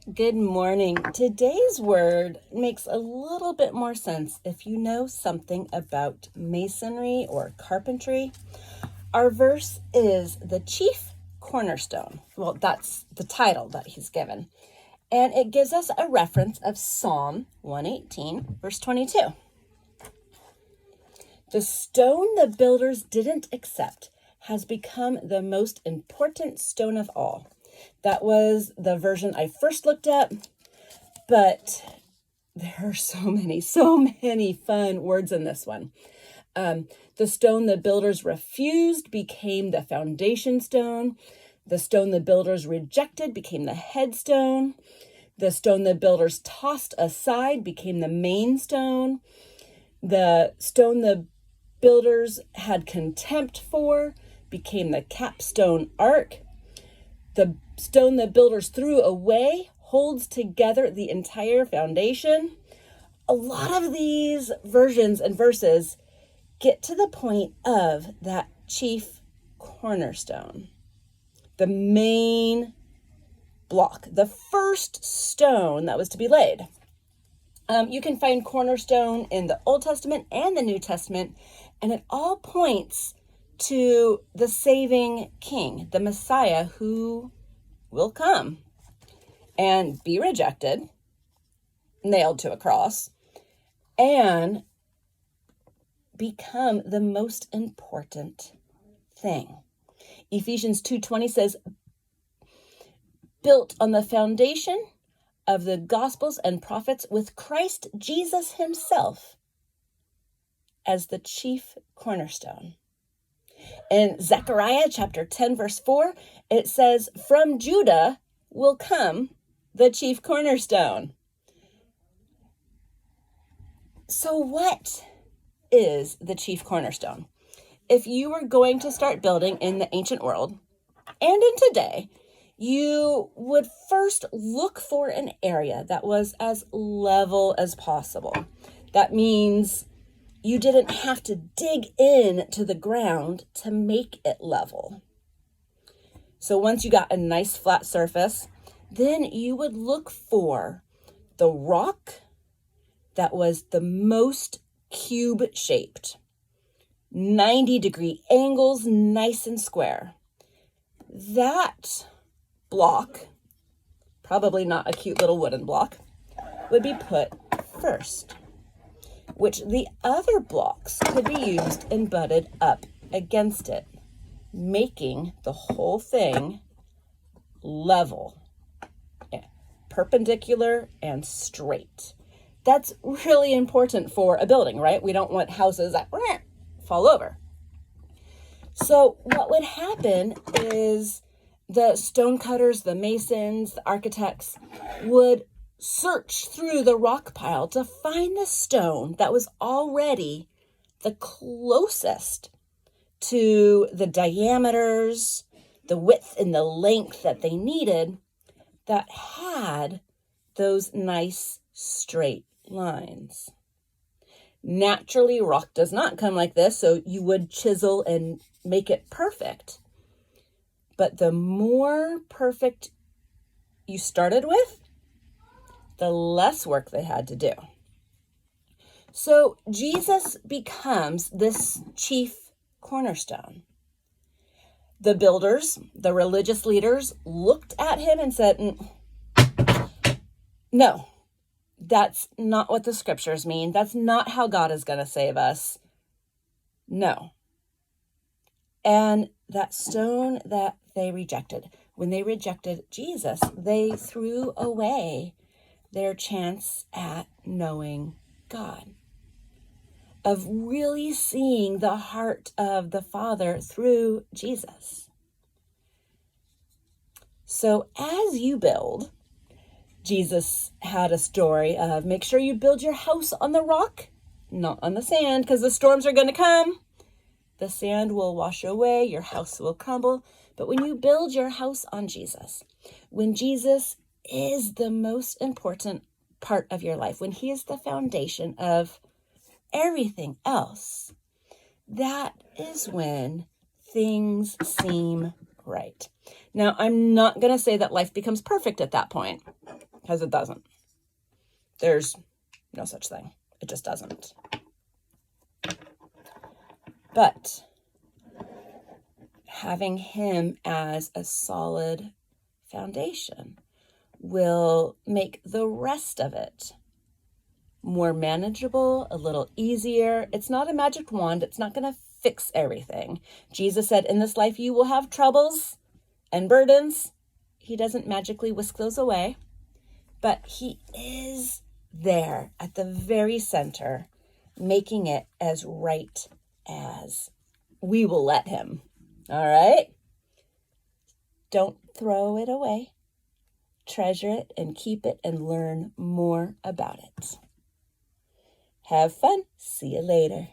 Good morning. Today's word makes a little bit more sense if you know something about masonry or carpentry. Our verse is the chief cornerstone. Well, that's the title that he's given. And it gives us a reference of Psalm 118, verse 22. The stone the builders didn't accept has become the most important stone of all. That was the version I first looked at, but there are so many fun words in this one. The stone the builders refused became the foundation stone. The stone the builders rejected became the headstone. The stone the builders tossed aside became the main stone. The stone the builders had contempt for became the capstone ark. The stone the builders threw away holds together the entire foundation. A lot of these versions and verses get to the point of that chief cornerstone, the main block, the first stone that was to be laid. You can find cornerstone in the Old Testament and the New Testament, and it all points to the saving King, the Messiah, who will come and be rejected, nailed to a cross, and become the most important thing. Ephesians 2:20 says, built on the foundation of the Gospels and prophets with Christ Jesus himself as the chief cornerstone. In Zechariah chapter 10, verse 4, it says, from Judah will come the chief cornerstone. So what is the chief cornerstone? If you were going to start building in the ancient world and in today, you would first look for an area that was as level as possible. That means you didn't have to dig in to the ground to make it level. So once you got a nice flat surface, then you would look for the rock that was the most cube-shaped, 90-degree angles, nice and square. That block, probably not a cute little wooden block, would be put first, which the other blocks could be used and butted up against it, making the whole thing level, perpendicular and straight. That's really important for a building, right? We don't want houses that fall over. So what would happen is the stonecutters, the masons, the architects would search through the rock pile to find the stone that was already the closest to the diameters, the width and the length that they needed, that had those nice straight lines. Naturally, rock does not come like this, so you would chisel and make it perfect. But the more perfect you started with, the less work they had to do. So Jesus becomes this chief cornerstone. The builders, the religious leaders, looked at him and said, no, that's not what the scriptures mean. That's not how God is going to save us. No. And that stone that they rejected, when they rejected Jesus, they threw away their chance at knowing God, of really seeing the heart of the Father through Jesus. So as you build, Jesus had a story of make sure you build your house on the rock, not on the sand, because the storms are going to come. The sand will wash away, your house will crumble. But when you build your house on Jesus, when Jesus is the most important part of your life, when he is the foundation of everything else, that is when things seem right. Now, I'm not going to say that life becomes perfect at that point. because it doesn't. There's no such thing. It just doesn't. But having him as a solid foundation will make the rest of it more manageable, a little easier. It's not a magic wand. It's not going to fix everything. Jesus said, in this life you will have troubles and burdens. He doesn't magically whisk those away, but he is there at the very center, making it as right as we will let him. All right? Don't throw it away. Treasure it and keep it and learn more about it. Have fun. See you later.